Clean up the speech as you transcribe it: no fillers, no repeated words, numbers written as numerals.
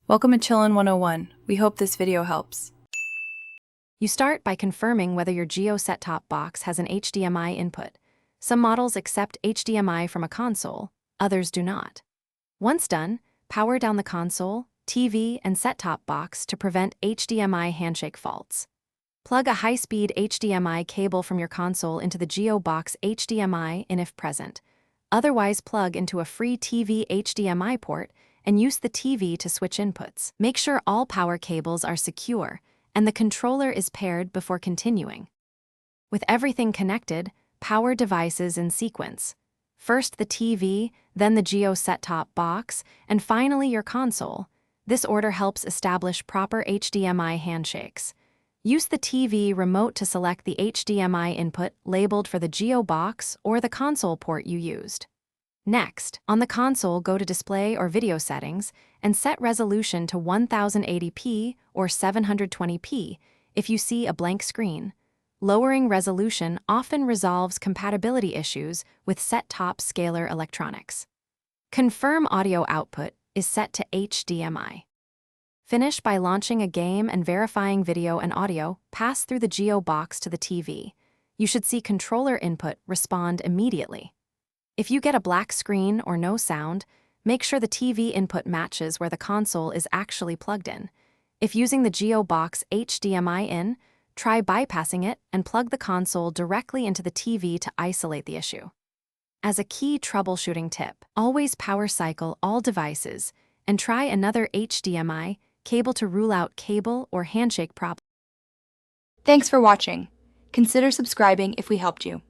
Welcome to Chillin' 101. We hope this video helps. You start by confirming whether your Jio Set-Top Box has an HDMI input. Some models accept HDMI from a console, others do not. Once done, power down the console, TV, and set-top box to prevent HDMI handshake faults. Plug a high-speed HDMI cable from your console into the Jio Box HDMI in if present. Otherwise, plug into a free TV HDMI port and use the TV to switch inputs. Make sure all power cables are secure and the controller is paired before continuing. With everything connected, power devices in sequence. First the TV, then the Jio Set-Top Box, and finally your console. This order helps establish proper HDMI handshakes. Use the TV remote to select the HDMI input labeled for the Jio Box or the console port you used. Next, on the console, go to Display or Video Settings and set resolution to 1080p or 720p if you see a blank screen. Lowering resolution often resolves compatibility issues with set-top scalar electronics. Confirm audio output is set to HDMI. Finish by launching a game and verifying video and audio pass through the Jio Box to the TV. You should see controller input respond immediately. If you get a black screen or no sound, make sure the TV input matches where the console is actually plugged in. If using the Jio Box HDMI in, try bypassing it and plug the console directly into the TV to isolate the issue. As a key troubleshooting tip, always power cycle all devices and try another HDMI cable to rule out cable or handshake problems. Thanks for watching. Consider subscribing if we helped you.